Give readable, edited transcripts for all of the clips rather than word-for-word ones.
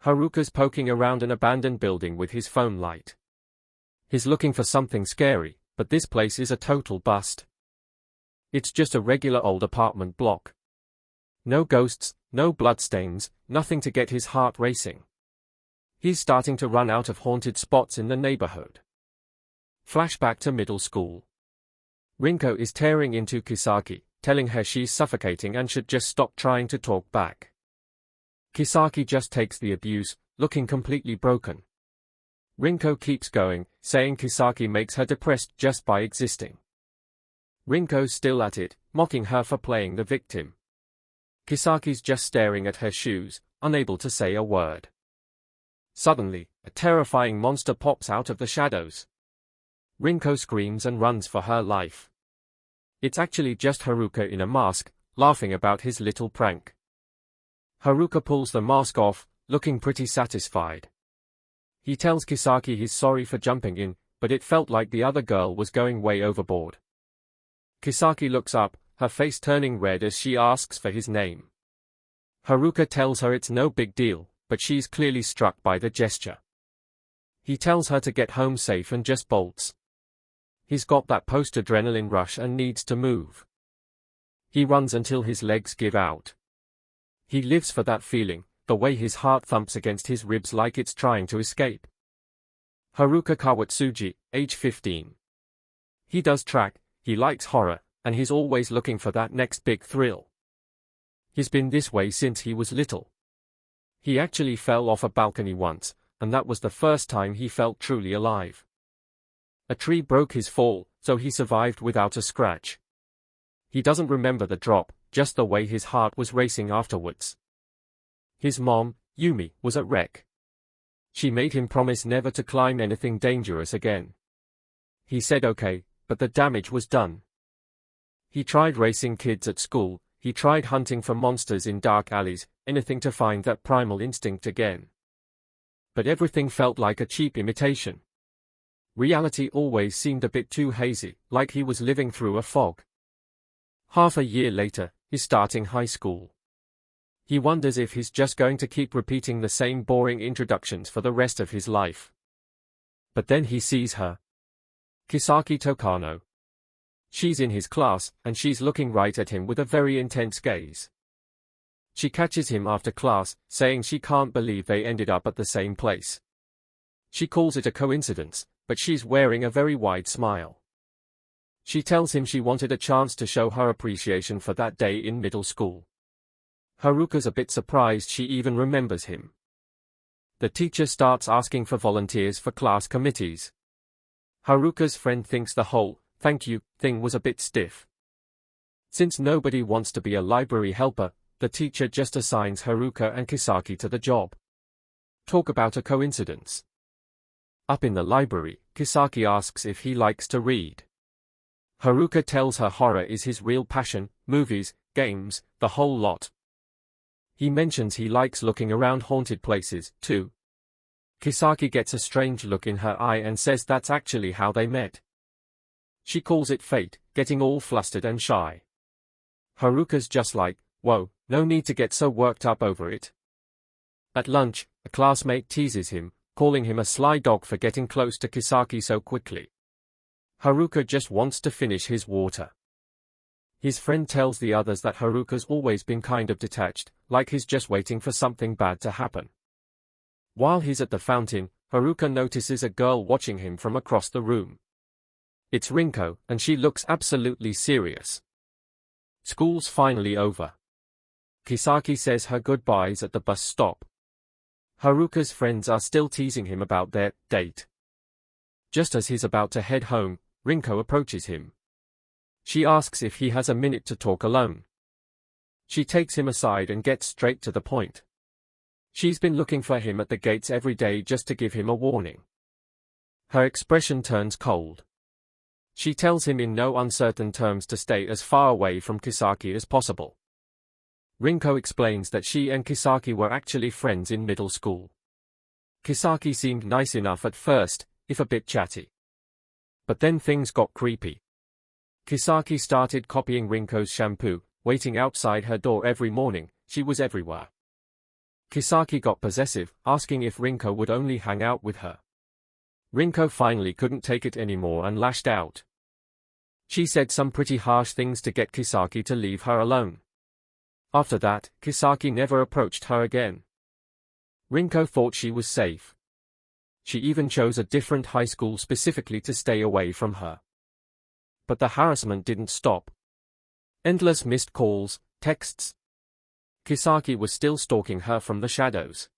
Haruka's poking around an abandoned building with his phone light. He's looking for something scary, but this place is a total bust. It's just a regular old apartment block. No ghosts, no bloodstains, nothing to get his heart racing. He's starting to run out of haunted spots in the neighborhood. Flashback to middle school. Rinko is tearing into Kisaki, telling her she's suffocating and should just stop trying to talk back. Kisaki just takes the abuse, looking completely broken. Rinko keeps going, saying Kisaki makes her depressed just by existing. Rinko's still at it, mocking her for playing the victim. Kisaki's just staring at her shoes, unable to say a word. Suddenly, a terrifying monster pops out of the shadows. Rinko screams and runs for her life. It's actually just Haruka in a mask, laughing about his little prank. Haruka pulls the mask off, looking pretty satisfied. He tells Kisaki he's sorry for jumping in, but it felt like the other girl was going way overboard. Kisaki looks up, her face turning red as she asks for his name. Haruka tells her it's no big deal, but she's clearly struck by the gesture. He tells her to get home safe and just bolts. He's got that post-adrenaline rush and needs to move. He runs until his legs give out. He lives for that feeling, the way his heart thumps against his ribs like it's trying to escape. Haruka Kawatsuji, age 15. He does track, he likes horror, and he's always looking for that next big thrill. He's been this way since he was little. He actually fell off a balcony once, and that was the first time he felt truly alive. A tree broke his fall, so he survived without a scratch. He doesn't remember the drop, just the way his heart was racing afterwards. His mom, Yumi, was a wreck. She made him promise never to climb anything dangerous again. He said okay, but the damage was done. He tried racing kids at school, he tried hunting for monsters in dark alleys, anything to find that primal instinct again. But everything felt like a cheap imitation. Reality always seemed a bit too hazy, like he was living through a fog. Half a year later, he's starting high school. He wonders if he's just going to keep repeating the same boring introductions for the rest of his life. But then he sees her. Kisaki Tokano. She's in his class, and she's looking right at him with a very intense gaze. She catches him after class, saying she can't believe they ended up at the same place. She calls it a coincidence, but she's wearing a very wide smile. She tells him she wanted a chance to show her appreciation for that day in middle school. Haruka's a bit surprised she even remembers him. The teacher starts asking for volunteers for class committees. Haruka's friend thinks the whole "thank you" thing was a bit stiff. Since nobody wants to be a library helper, the teacher just assigns Haruka and Kisaki to the job. Talk about a coincidence. Up in the library, Kisaki asks if he likes to read. Haruka tells her horror is his real passion, movies, games, the whole lot. He mentions he likes looking around haunted places, too. Kisaki gets a strange look in her eye and says that's actually how they met. She calls it fate, getting all flustered and shy. Haruka's just like, whoa, no need to get so worked up over it. At lunch, a classmate teases him, calling him a sly dog for getting close to Kisaki so quickly. Haruka just wants to finish his water. His friend tells the others that Haruka's always been kind of detached, like he's just waiting for something bad to happen. While he's at the fountain, Haruka notices a girl watching him from across the room. It's Rinko, and she looks absolutely serious. School's finally over. Kisaki says her goodbyes at the bus stop. Haruka's friends are still teasing him about their date. Just as he's about to head home, Rinko approaches him. She asks if he has a minute to talk alone. She takes him aside and gets straight to the point. She's been looking for him at the gates every day just to give him a warning. Her expression turns cold. She tells him in no uncertain terms to stay as far away from Kisaki as possible. Rinko explains that she and Kisaki were actually friends in middle school. Kisaki seemed nice enough at first, if a bit chatty. But then things got creepy. Kisaki started copying Rinko's shampoo, waiting outside her door every morning. She was everywhere. Kisaki got possessive, asking if Rinko would only hang out with her. Rinko finally couldn't take it anymore and lashed out. She said some pretty harsh things to get Kisaki to leave her alone. After that, Kisaki never approached her again. Rinko thought she was safe. She even chose a different high school specifically to stay away from her. But the harassment didn't stop. Endless missed calls, texts. Kisaki was still stalking her from the shadows.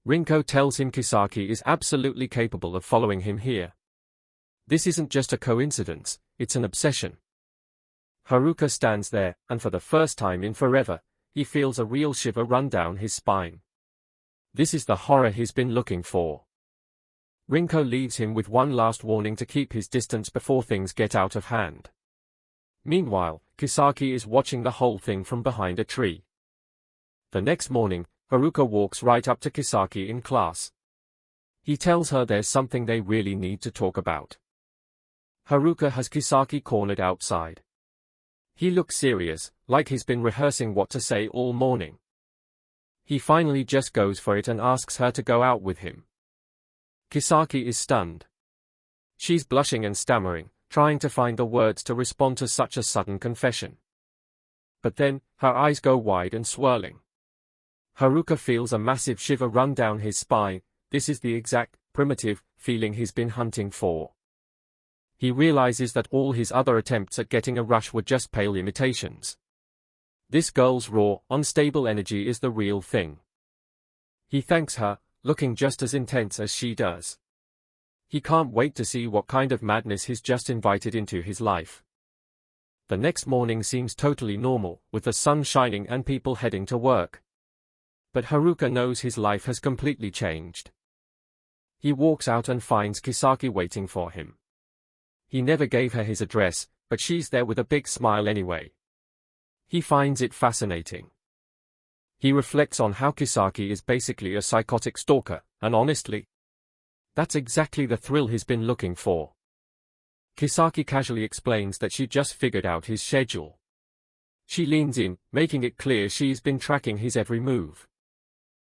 Rinko tells him Kisaki is absolutely capable of following him here. This isn't just a coincidence, it's an obsession. Haruka stands there, and for the first time in forever, he feels a real shiver run down his spine. This is the horror he's been looking for. Rinko leaves him with one last warning to keep his distance before things get out of hand. Meanwhile, Kisaki is watching the whole thing from behind a tree. The next morning, Haruka walks right up to Kisaki in class. He tells her there's something they really need to talk about. Haruka has Kisaki cornered outside. He looks serious, like he's been rehearsing what to say all morning. He finally just goes for it and asks her to go out with him. Kisaki is stunned. She's blushing and stammering, trying to find the words to respond to such a sudden confession. But then, her eyes go wide and swirling. Haruka feels a massive shiver run down his spine. This is the exact, primitive, feeling he's been hunting for. He realizes that all his other attempts at getting a rush were just pale imitations. This girl's raw, unstable energy is the real thing. He thanks her, looking just as intense as she does. He can't wait to see what kind of madness he's just invited into his life. The next morning seems totally normal, with the sun shining and people heading to work. But Haruka knows his life has completely changed. He walks out and finds Kisaki waiting for him. He never gave her his address, but she's there with a big smile anyway. He finds it fascinating. He reflects on how Kisaki is basically a psychotic stalker, and honestly, that's exactly the thrill he's been looking for. Kisaki casually explains that she just figured out his schedule. She leans in, making it clear she's been tracking his every move.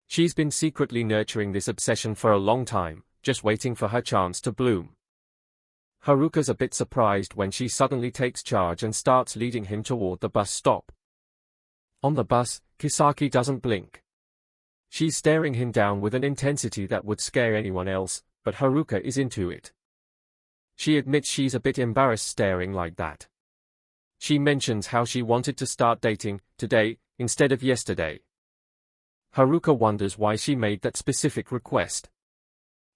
She's been secretly nurturing this obsession for a long time, just waiting for her chance to bloom. Haruka's a bit surprised when she suddenly takes charge and starts leading him toward the bus stop. On the bus, Kisaki doesn't blink. She's staring him down with an intensity that would scare anyone else, but Haruka is into it. She admits she's a bit embarrassed staring like that. She mentions how she wanted to start dating today instead of yesterday. Haruka wonders why she made that specific request.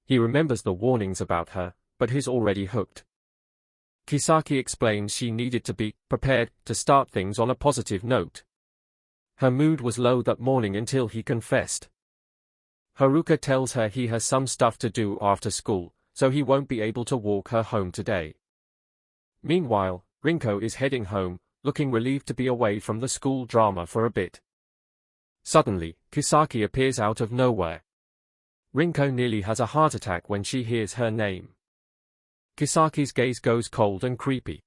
He remembers the warnings about her, but he's already hooked. Kisaki explains she needed to be prepared to start things on a positive note. Her mood was low that morning until he confessed. Haruka tells her he has some stuff to do after school, so he won't be able to walk her home today. Meanwhile, Rinko is heading home, looking relieved to be away from the school drama for a bit. Suddenly, Kisaki appears out of nowhere. Rinko nearly has a heart attack when she hears her name. Kisaki's gaze goes cold and creepy.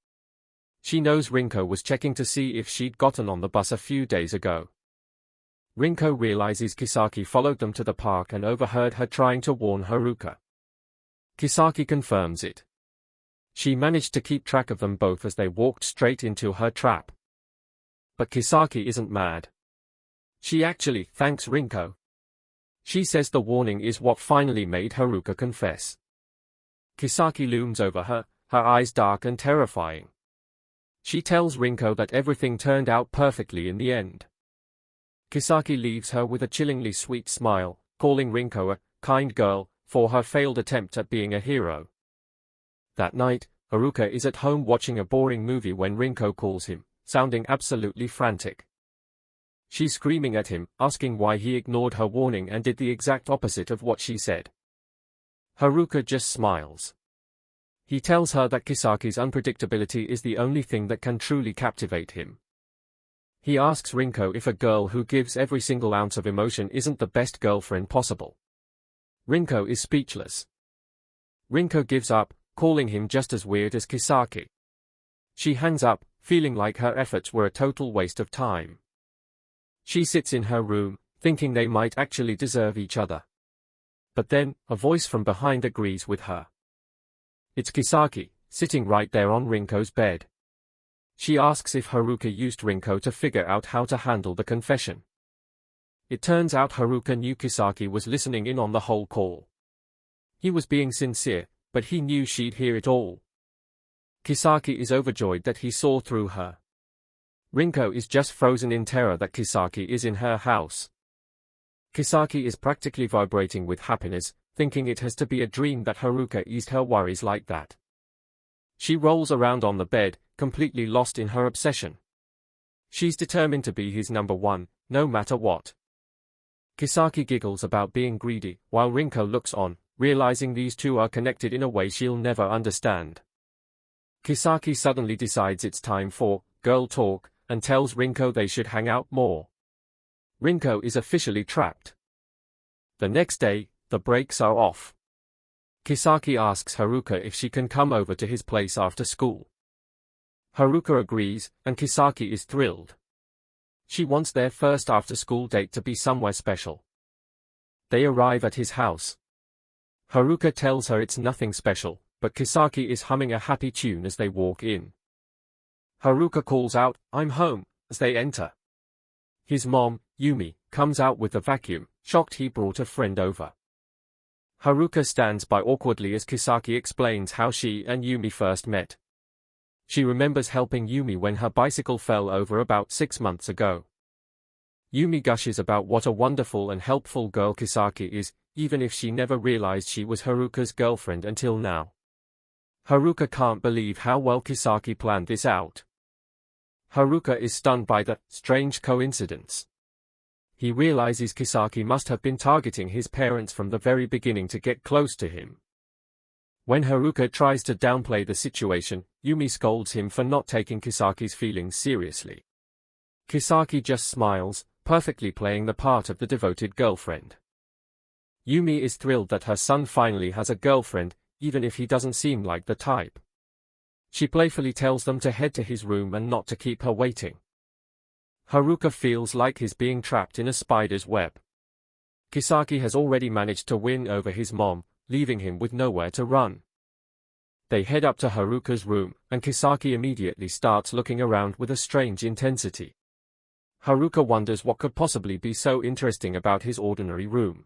She knows Rinko was checking to see if she'd gotten on the bus a few days ago. Rinko realizes Kisaki followed them to the park and overheard her trying to warn Haruka. Kisaki confirms it. She managed to keep track of them both as they walked straight into her trap. But Kisaki isn't mad. She actually thanks Rinko. She says the warning is what finally made Haruka confess. Kisaki looms over her, her eyes dark and terrifying. She tells Rinko that everything turned out perfectly in the end. Kisaki leaves her with a chillingly sweet smile, calling Rinko a kind girl for her failed attempt at being a hero. That night, Haruka is at home watching a boring movie when Rinko calls him, sounding absolutely frantic. She's screaming at him, asking why he ignored her warning and did the exact opposite of what she said. Haruka just smiles. He tells her that Kisaki's unpredictability is the only thing that can truly captivate him. He asks Rinko if a girl who gives every single ounce of emotion isn't the best girlfriend possible. Rinko is speechless. Rinko gives up, calling him just as weird as Kisaki. She hangs up, feeling like her efforts were a total waste of time. She sits in her room, thinking they might actually deserve each other. But then, a voice from behind agrees with her. It's Kisaki, sitting right there on Rinko's bed. She asks if Haruka used Rinko to figure out how to handle the confession. It turns out Haruka knew Kisaki was listening in on the whole call. He was being sincere, but he knew she'd hear it all. Kisaki is overjoyed that he saw through her. Rinko is just frozen in terror that Kisaki is in her house. Kisaki is practically vibrating with happiness, thinking it has to be a dream that Haruka eased her worries like that. She rolls around on the bed, completely lost in her obsession. She's determined to be his number one, no matter what. Kisaki giggles about being greedy, while Rinko looks on, realizing these two are connected in a way she'll never understand. Kisaki suddenly decides it's time for girl talk, and tells Rinko they should hang out more. Rinko is officially trapped. The next day, the brakes are off. Kisaki asks Haruka if she can come over to his place after school. Haruka agrees, and Kisaki is thrilled. She wants their first after-school date to be somewhere special. They arrive at his house. Haruka tells her it's nothing special, but Kisaki is humming a happy tune as they walk in. Haruka calls out, "I'm home," as they enter. His mom, Yumi, comes out with the vacuum, shocked he brought a friend over. Haruka stands by awkwardly as Kisaki explains how she and Yumi first met. She remembers helping Yumi when her bicycle fell over about 6 months ago. Yumi gushes about what a wonderful and helpful girl Kisaki is, even if she never realized she was Haruka's girlfriend until now. Haruka can't believe how well Kisaki planned this out. Haruka is stunned by the strange coincidence. He realizes Kisaki must have been targeting his parents from the very beginning to get close to him. When Haruka tries to downplay the situation, Yumi scolds him for not taking Kisaki's feelings seriously. Kisaki just smiles, perfectly playing the part of the devoted girlfriend. Yumi is thrilled that her son finally has a girlfriend, even if he doesn't seem like the type. She playfully tells them to head to his room and not to keep her waiting. Haruka feels like he's being trapped in a spider's web. Kisaki has already managed to win over his mom, leaving him with nowhere to run. They head up to Haruka's room, and Kisaki immediately starts looking around with a strange intensity. Haruka wonders what could possibly be so interesting about his ordinary room.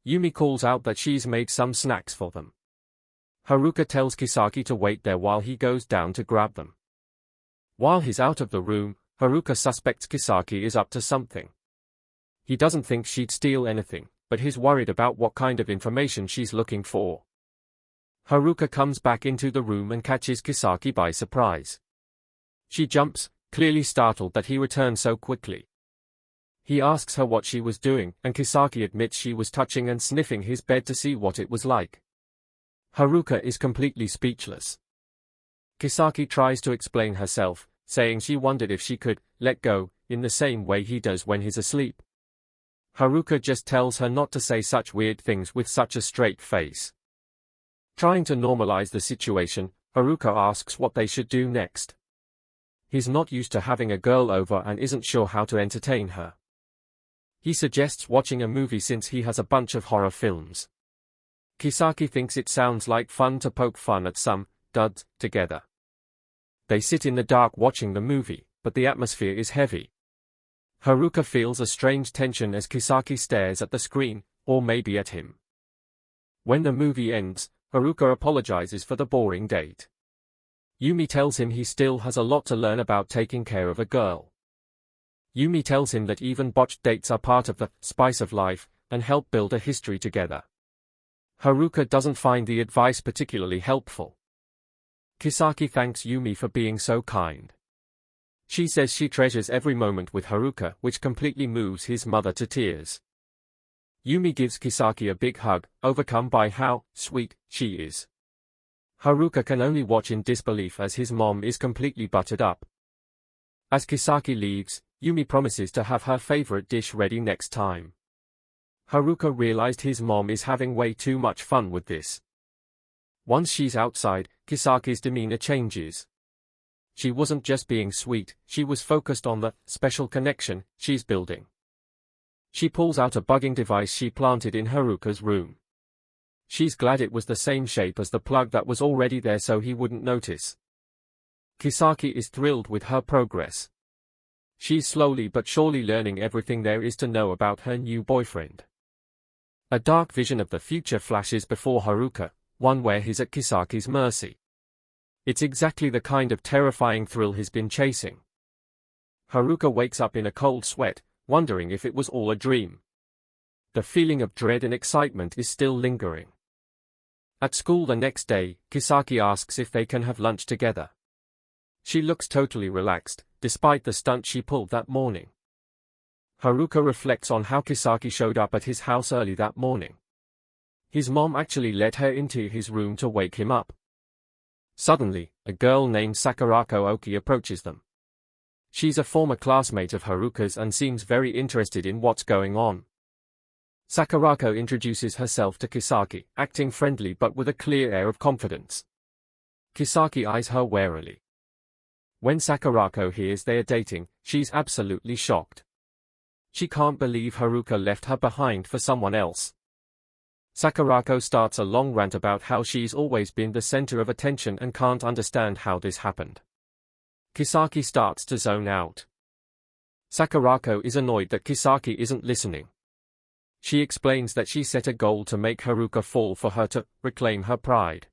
Yumi calls out that she's made some snacks for them. Haruka tells Kisaki to wait there while he goes down to grab them. While he's out of the room, Haruka suspects Kisaki is up to something. He doesn't think she'd steal anything, but he's worried about what kind of information she's looking for. Haruka comes back into the room and catches Kisaki by surprise. She jumps, clearly startled that he returned so quickly. He asks her what she was doing, and Kisaki admits she was touching and sniffing his bed to see what it was like. Haruka is completely speechless. Kisaki tries to explain herself, saying she wondered if she could let go, in the same way he does when he's asleep. Haruka just tells her not to say such weird things with such a straight face. Trying to normalize the situation, Haruka asks what they should do next. He's not used to having a girl over and isn't sure how to entertain her. He suggests watching a movie since he has a bunch of horror films. Kisaki thinks it sounds like fun to poke fun at some duds together. They sit in the dark watching the movie, but the atmosphere is heavy. Haruka feels a strange tension as Kisaki stares at the screen, or maybe at him. When the movie ends, Haruka apologizes for the boring date. Yumi tells him he still has a lot to learn about taking care of a girl. Yumi tells him that even botched dates are part of the spice of life, and help build a history together. Haruka doesn't find the advice particularly helpful. Kisaki thanks Yumi for being so kind. She says she treasures every moment with Haruka, which completely moves his mother to tears. Yumi gives Kisaki a big hug, overcome by how sweet she is. Haruka can only watch in disbelief as his mom is completely buttered up. As Kisaki leaves, Yumi promises to have her favorite dish ready next time. Haruka realized his mom is having way too much fun with this. Once she's outside, Kisaki's demeanor changes. She wasn't just being sweet, she was focused on the special connection she's building. She pulls out a bugging device she planted in Haruka's room. She's glad it was the same shape as the plug that was already there so he wouldn't notice. Kisaki is thrilled with her progress. She's slowly but surely learning everything there is to know about her new boyfriend. A dark vision of the future flashes before Haruka, one where he's at Kisaki's mercy. It's exactly the kind of terrifying thrill he's been chasing. Haruka wakes up in a cold sweat, wondering if it was all a dream. The feeling of dread and excitement is still lingering. At school the next day, Kisaki asks if they can have lunch together. She looks totally relaxed, despite the stunt she pulled that morning. Haruka reflects on how Kisaki showed up at his house early that morning. His mom actually let her into his room to wake him up. Suddenly, a girl named Sakurako Oki approaches them. She's a former classmate of Haruka's and seems very interested in what's going on. Sakurako introduces herself to Kisaki, acting friendly but with a clear air of confidence. Kisaki eyes her warily. When Sakurako hears they are dating, she's absolutely shocked. She can't believe Haruka left her behind for someone else. Sakurako starts a long rant about how she's always been the center of attention and can't understand how this happened. Kisaki starts to zone out. Sakurako is annoyed that Kisaki isn't listening. She explains that she set a goal to make Haruka fall for her to reclaim her pride.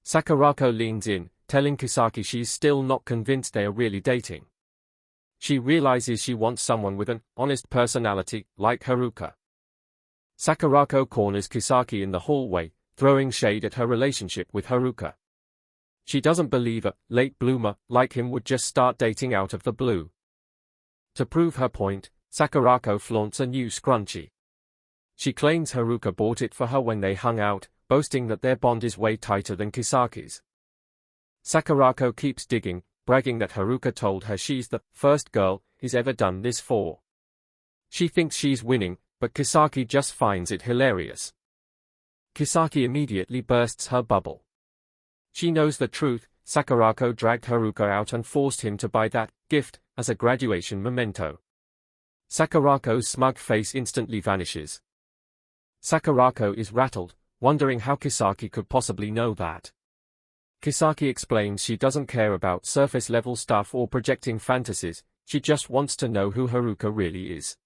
Sakurako leans in, telling Kisaki she's still not convinced they are really dating. She realizes she wants someone with an honest personality, like Haruka. Sakurako corners Kisaki in the hallway, throwing shade at her relationship with Haruka. She doesn't believe a late bloomer like him would just start dating out of the blue. To prove her point, Sakurako flaunts a new scrunchie. She claims Haruka bought it for her when they hung out, boasting that their bond is way tighter than Kisaki's. Sakurako keeps digging, bragging that Haruka told her she's the first girl he's ever done this for. She thinks she's winning, but Kisaki just finds it hilarious. Kisaki immediately bursts her bubble. She knows the truth. Sakurako dragged Haruka out and forced him to buy that gift as a graduation memento. Sakurako's smug face instantly vanishes. Sakurako is rattled, wondering how Kisaki could possibly know that. Kisaki explains she doesn't care about surface-level stuff or projecting fantasies, she just wants to know who Haruka really is.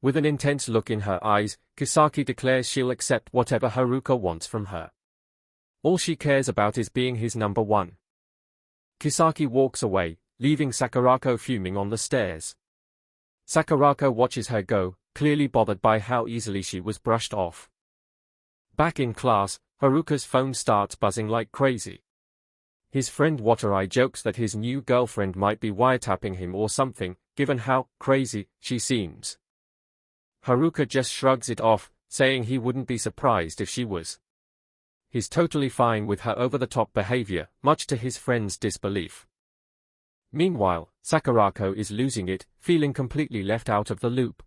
With an intense look in her eyes, Kisaki declares she'll accept whatever Haruka wants from her. All she cares about is being his number one. Kisaki walks away, leaving Sakurako fuming on the stairs. Sakurako watches her go, clearly bothered by how easily she was brushed off. Back in class, Haruka's phone starts buzzing like crazy. His friend Watarai jokes that his new girlfriend might be wiretapping him or something, given how crazy she seems. Haruka just shrugs it off, saying he wouldn't be surprised if she was. He's totally fine with her over-the-top behavior, much to his friend's disbelief. Meanwhile, Sakurako is losing it, feeling completely left out of the loop.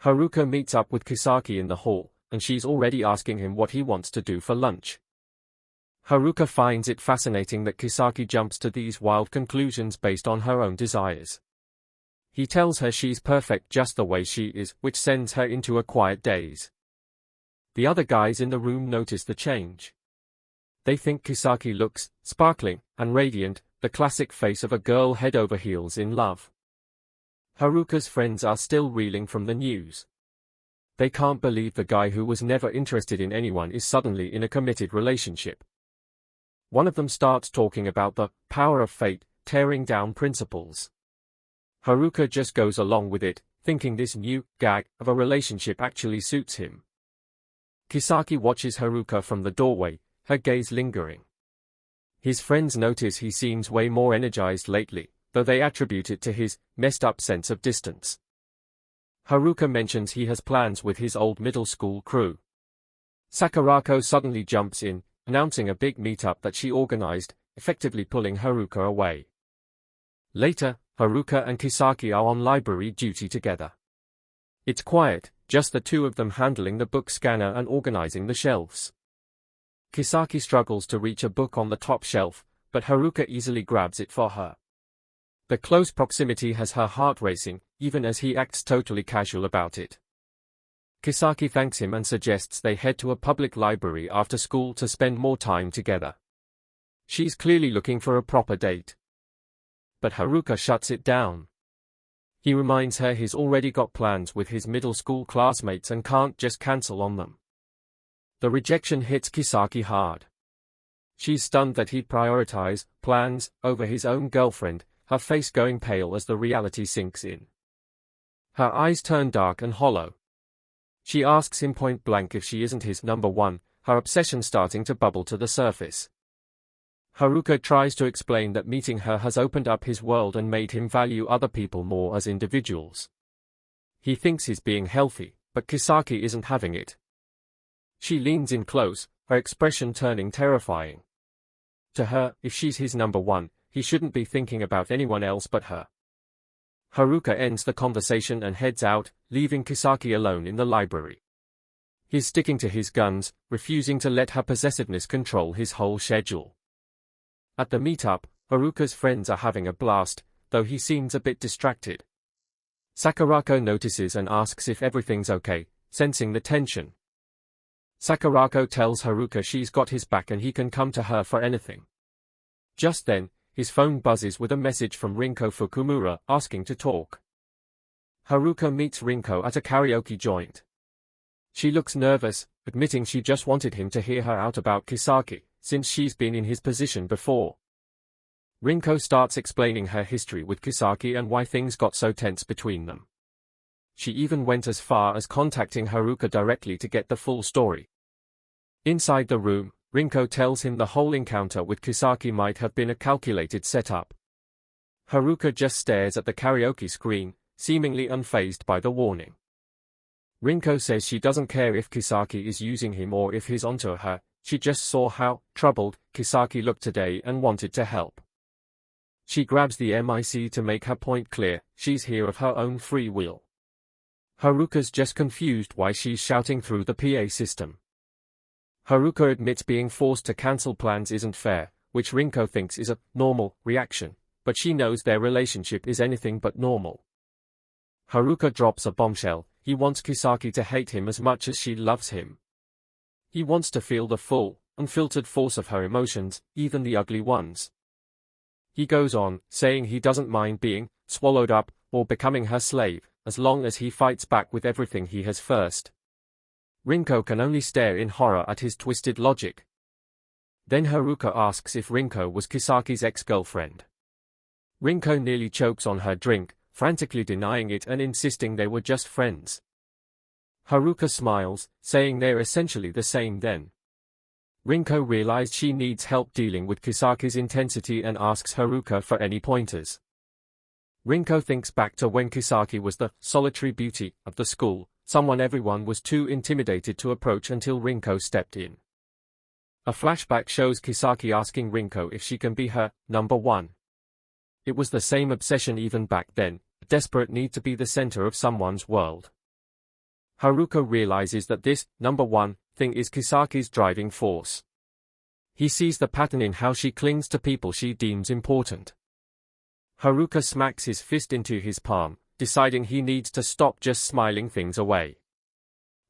Haruka meets up with Kisaki in the hall, and she's already asking him what he wants to do for lunch. Haruka finds it fascinating that Kisaki jumps to these wild conclusions based on her own desires. He tells her she's perfect just the way she is, which sends her into a quiet daze. The other guys in the room notice the change. They think Kisaki looks sparkling and radiant, the classic face of a girl head over heels in love. Haruka's friends are still reeling from the news. They can't believe the guy who was never interested in anyone is suddenly in a committed relationship. One of them starts talking about the power of fate, tearing down principles. Haruka just goes along with it, thinking this new gag of a relationship actually suits him. Kisaki watches Haruka from the doorway, her gaze lingering. His friends notice he seems way more energized lately, though they attribute it to his messed-up sense of distance. Haruka mentions he has plans with his old middle school crew. Sakurako suddenly jumps in, announcing a big meetup that she organized, effectively pulling Haruka away. Later, Haruka and Kisaki are on library duty together. It's quiet, just the two of them handling the book scanner and organizing the shelves. Kisaki struggles to reach a book on the top shelf, but Haruka easily grabs it for her. The close proximity has her heart racing, even as he acts totally casual about it. Kisaki thanks him and suggests they head to a public library after school to spend more time together. She's clearly looking for a proper date. But Haruka shuts it down. He reminds her he's already got plans with his middle school classmates and can't just cancel on them. The rejection hits Kisaki hard. She's stunned that he'd prioritize plans over his own girlfriend, her face going pale as the reality sinks in. Her eyes turn dark and hollow. She asks him point blank if she isn't his number one, her obsession starting to bubble to the surface. Haruka tries to explain that meeting her has opened up his world and made him value other people more as individuals. He thinks he's being healthy, but Kisaki isn't having it. She leans in close, her expression turning terrifying. To her, if she's his number one, he shouldn't be thinking about anyone else but her. Haruka ends the conversation and heads out, leaving Kisaki alone in the library. He's sticking to his guns, refusing to let her possessiveness control his whole schedule. At the meetup, Haruka's friends are having a blast, though he seems a bit distracted. Sakurako notices and asks if everything's okay, sensing the tension. Sakurako tells Haruka she's got his back and he can come to her for anything. Just then, his phone buzzes with a message from Rinko Fukumura asking to talk. Haruka meets Rinko at a karaoke joint. She looks nervous, admitting she just wanted him to hear her out about Kisaki, since she's been in his position before. Rinko starts explaining her history with Kisaki and why things got so tense between them. She even went as far as contacting Haruka directly to get the full story. Inside the room, Rinko tells him the whole encounter with Kisaki might have been a calculated setup. Haruka just stares at the karaoke screen, seemingly unfazed by the warning. Rinko says she doesn't care if Kisaki is using him or if he's onto her, she just saw how troubled Kisaki looked today and wanted to help. She grabs the mic to make her point clear, she's here of her own free will. Haruka's just confused why she's shouting through the PA system. Haruka admits being forced to cancel plans isn't fair, which Rinko thinks is a normal reaction, but she knows their relationship is anything but normal. Haruka drops a bombshell, he wants Kisaki to hate him as much as she loves him. He wants to feel the full, unfiltered force of her emotions, even the ugly ones. He goes on, saying he doesn't mind being swallowed up or becoming her slave, as long as he fights back with everything he has first. Rinko can only stare in horror at his twisted logic. Then Haruka asks if Rinko was Kisaki's ex-girlfriend. Rinko nearly chokes on her drink, frantically denying it and insisting they were just friends. Haruka smiles, saying they're essentially the same then. Rinko realized she needs help dealing with Kisaki's intensity and asks Haruka for any pointers. Rinko thinks back to when Kisaki was the solitary beauty of the school, someone everyone was too intimidated to approach until Rinko stepped in. A flashback shows Kisaki asking Rinko if she can be her number one. It was the same obsession even back then, a desperate need to be the center of someone's world. Haruka realizes that this number one thing is Kisaki's driving force. He sees the pattern in how she clings to people she deems important. Haruka smacks his fist into his palm, deciding he needs to stop just smiling things away.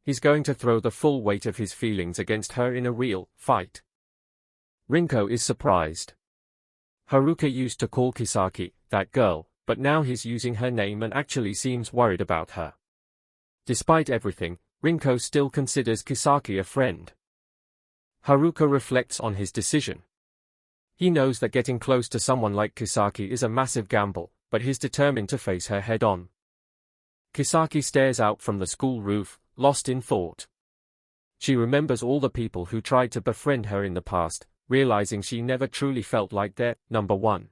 He's going to throw the full weight of his feelings against her in a real fight. Rinko is surprised. Haruka used to call Kisaki that girl, but now he's using her name and actually seems worried about her. Despite everything, Rinko still considers Kisaki a friend. Haruka reflects on his decision. He knows that getting close to someone like Kisaki is a massive gamble, but he's determined to face her head-on. Kisaki stares out from the school roof, lost in thought. She remembers all the people who tried to befriend her in the past, realizing she never truly felt like their number one.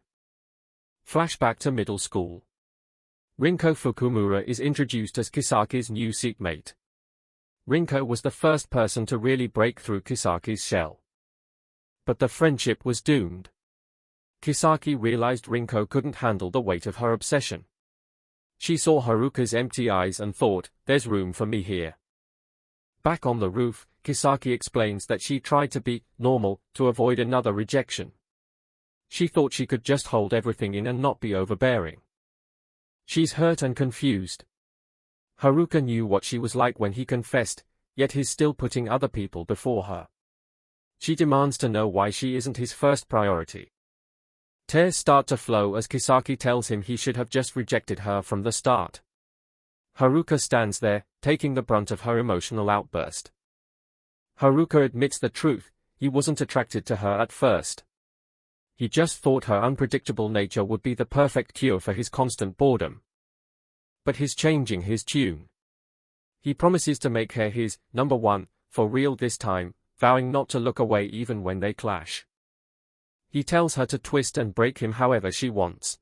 Flashback to middle school. Rinko Fukumura is introduced as Kisaki's new seatmate. Rinko was the first person to really break through Kisaki's shell. But the friendship was doomed. Kisaki realized Rinko couldn't handle the weight of her obsession. She saw Haruka's empty eyes and thought, there's room for me here. Back on the roof, Kisaki explains that she tried to be normal to avoid another rejection. She thought she could just hold everything in and not be overbearing. She's hurt and confused. Haruka knew what she was like when he confessed, yet he's still putting other people before her. She demands to know why she isn't his first priority. Tears start to flow as Kisaki tells him he should have just rejected her from the start. Haruka stands there, taking the brunt of her emotional outburst. Haruka admits the truth, he wasn't attracted to her at first. He just thought her unpredictable nature would be the perfect cure for his constant boredom. But he's changing his tune. He promises to make her his number one, for real this time, vowing not to look away even when they clash. He tells her to twist and break him however she wants.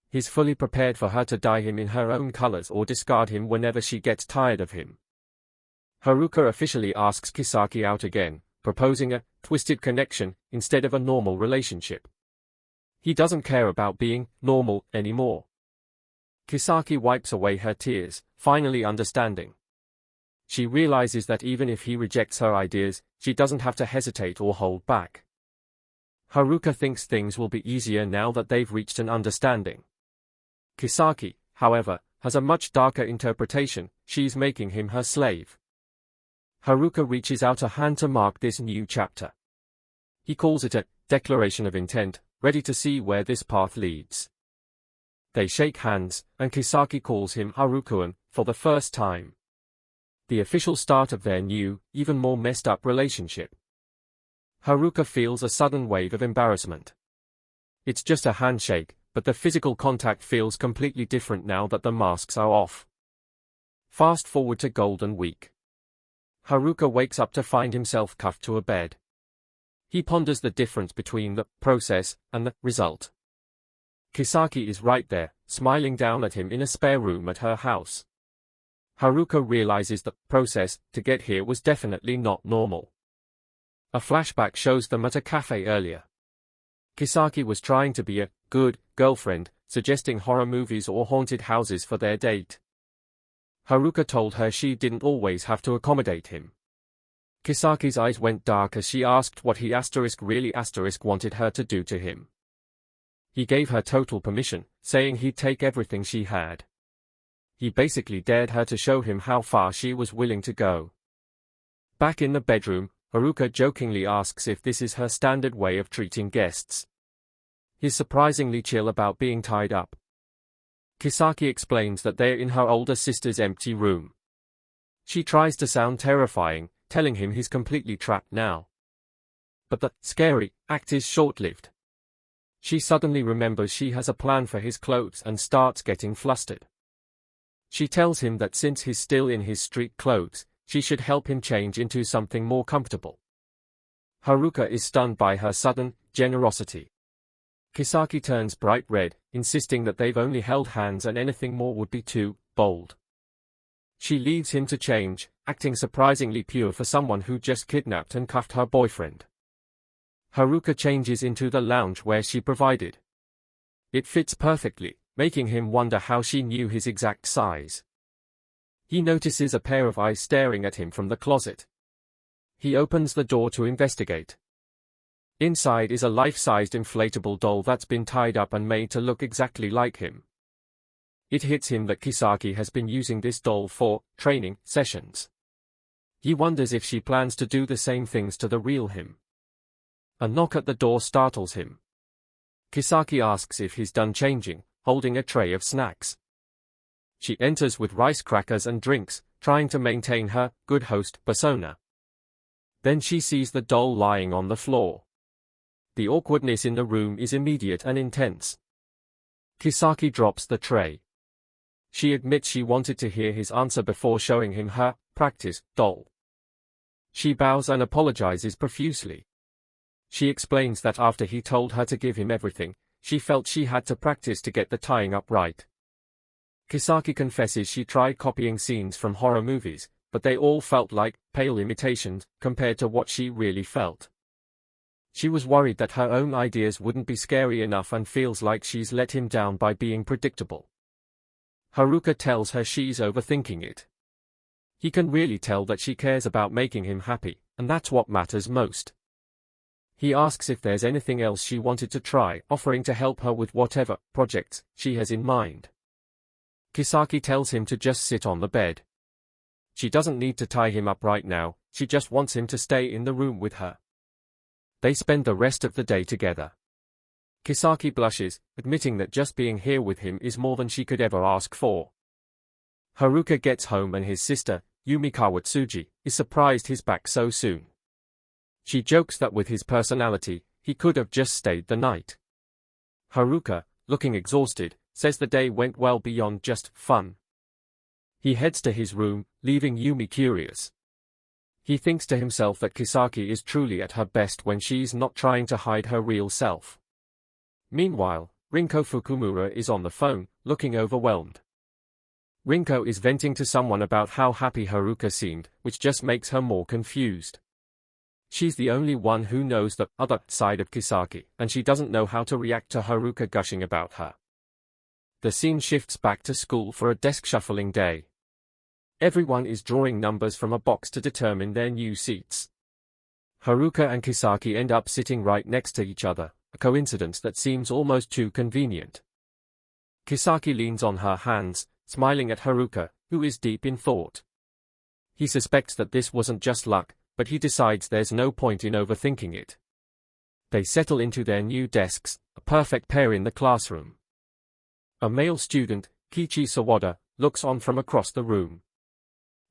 He's fully prepared for her to dye him in her own colors or discard him whenever she gets tired of him. Haruka officially asks Kisaki out again, proposing a twisted connection instead of a normal relationship. He doesn't care about being normal anymore. Kisaki wipes away her tears, finally understanding. She realizes that even if he rejects her ideas, she doesn't have to hesitate or hold back. Haruka thinks things will be easier now that they've reached an understanding. Kisaki, however, has a much darker interpretation. She's making him her slave. Haruka reaches out a hand to mark this new chapter. He calls it a declaration of intent, ready to see where this path leads. They shake hands, and Kisaki calls him Haruka-an for the first time. The official start of their new, even more messed up relationship. Haruka feels a sudden wave of embarrassment. It's just a handshake, but the physical contact feels completely different now that the masks are off. Fast forward to Golden Week. Haruka wakes up to find himself cuffed to a bed. He ponders the difference between the process and the result. Kisaki is right there, smiling down at him in a spare room at her house. Haruka realizes the process to get here was definitely not normal. A flashback shows them at a cafe earlier. Kisaki was trying to be a good girlfriend, suggesting horror movies or haunted houses for their date. Haruka told her she didn't always have to accommodate him. Kisaki's eyes went dark as she asked what he really wanted her to do to him. He gave her total permission, saying he'd take everything she had. He basically dared her to show him how far she was willing to go. Back in the bedroom, Haruka jokingly asks if this is her standard way of treating guests. He's surprisingly chill about being tied up. Kisaki explains that they're in her older sister's empty room. She tries to sound terrifying, telling him he's completely trapped now. But the scary act is short-lived. She suddenly remembers she has a plan for his clothes and starts getting flustered. She tells him that since he's still in his street clothes, she should help him change into something more comfortable. Haruka is stunned by her sudden generosity. Kisaki turns bright red, insisting that they've only held hands and anything more would be too bold. She leaves him to change, acting surprisingly pure for someone who just kidnapped and cuffed her boyfriend. Haruka changes into the lounge where she provided. It fits perfectly, making him wonder how she knew his exact size. He notices a pair of eyes staring at him from the closet. He opens the door to investigate. Inside is a life-sized inflatable doll that's been tied up and made to look exactly like him. It hits him that Kisaki has been using this doll for training sessions. He wonders if she plans to do the same things to the real him. A knock at the door startles him. Kisaki asks if he's done changing, holding a tray of snacks. She enters with rice crackers and drinks, trying to maintain her good host persona. Then she sees the doll lying on the floor. The awkwardness in the room is immediate and intense. Kisaki drops the tray. She admits she wanted to hear his answer before showing him her practice doll. She bows and apologizes profusely. She explains that after he told her to give him everything, she felt she had to practice to get the tying up right. Kisaki confesses she tried copying scenes from horror movies, but they all felt like pale imitations compared to what she really felt. She was worried that her own ideas wouldn't be scary enough and feels like she's let him down by being predictable. Haruka tells her she's overthinking it. He can really tell that she cares about making him happy, and that's what matters most. He asks if there's anything else she wanted to try, offering to help her with whatever projects she has in mind. Kisaki tells him to just sit on the bed. She doesn't need to tie him up right now, she just wants him to stay in the room with her. They spend the rest of the day together. Kisaki blushes, admitting that just being here with him is more than she could ever ask for. Haruka gets home and his sister, Yumi Kawatsuji, is surprised he's back so soon. She jokes that with his personality, he could have just stayed the night. Haruka, looking exhausted, says the day went well beyond just fun. He heads to his room, leaving Yumi curious. He thinks to himself that Kisaki is truly at her best when she's not trying to hide her real self. Meanwhile, Rinko Fukumura is on the phone, looking overwhelmed. Rinko is venting to someone about how happy Haruka seemed, which just makes her more confused. She's the only one who knows the other side of Kisaki, and she doesn't know how to react to Haruka gushing about her. The scene shifts back to school for a desk shuffling day. Everyone is drawing numbers from a box to determine their new seats. Haruka and Kisaki end up sitting right next to each other, a coincidence that seems almost too convenient. Kisaki leans on her hands, smiling at Haruka, who is deep in thought. He suspects that this wasn't just luck, but he decides there's no point in overthinking it. They settle into their new desks, a perfect pair in the classroom. A male student, Kichi Sawada, looks on from across the room.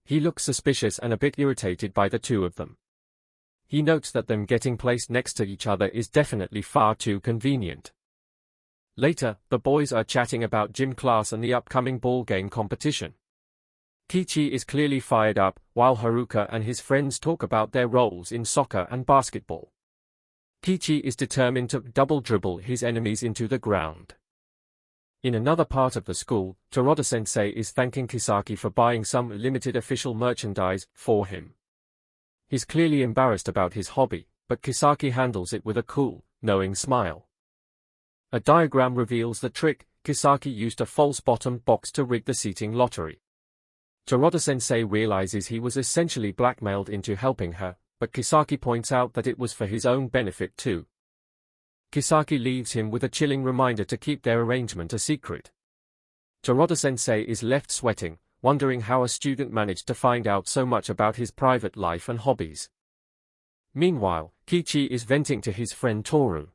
He looks suspicious and a bit irritated by the two of them. He notes that them getting placed next to each other is definitely far too convenient. Later, the boys are chatting about gym class and the upcoming ball game competition. Kichi is clearly fired up, while Haruka and his friends talk about their roles in soccer and basketball. Kichi is determined to double dribble his enemies into the ground. In another part of the school, Toroda-sensei is thanking Kisaki for buying some limited official merchandise for him. He's clearly embarrassed about his hobby, but Kisaki handles it with a cool, knowing smile. A diagram reveals the trick. Kisaki used a false bottom box to rig the seating lottery. Toroda-sensei realizes he was essentially blackmailed into helping her, but Kisaki points out that it was for his own benefit too. Kisaki leaves him with a chilling reminder to keep their arrangement a secret. Toroda-sensei is left sweating, wondering how a student managed to find out so much about his private life and hobbies. Meanwhile, Kichi is venting to his friend Toru.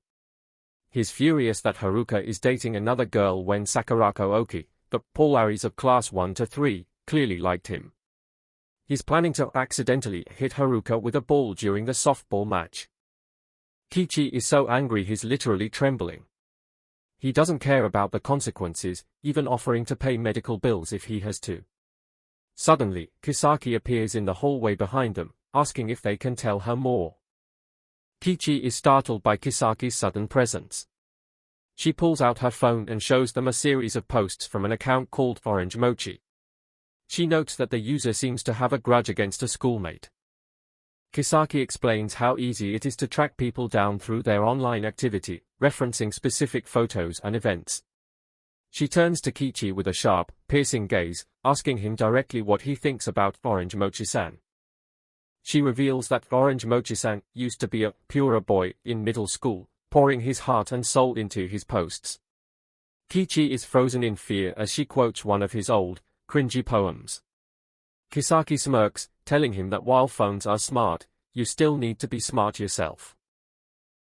He's furious that Haruka is dating another girl when Sakurako Oki, the Paularis of class 1 to 3, clearly liked him. He's planning to accidentally hit Haruka with a ball during the softball match. Kichi is so angry he's literally trembling. He doesn't care about the consequences, even offering to pay medical bills if he has to. Suddenly, Kisaki appears in the hallway behind them, asking if they can tell her more. Kichi is startled by Kisaki's sudden presence. She pulls out her phone and shows them a series of posts from an account called Orange Mochi. She notes that the user seems to have a grudge against a schoolmate. Kisaki explains how easy it is to track people down through their online activity, referencing specific photos and events. She turns to Kichi with a sharp, piercing gaze, asking him directly what he thinks about Orange Mochi-san. She reveals that Orange Mochi-san used to be a pure boy in middle school, pouring his heart and soul into his posts. Kichi is frozen in fear as she quotes one of his old, cringy poems. Kisaki smirks, telling him that while phones are smart, you still need to be smart yourself.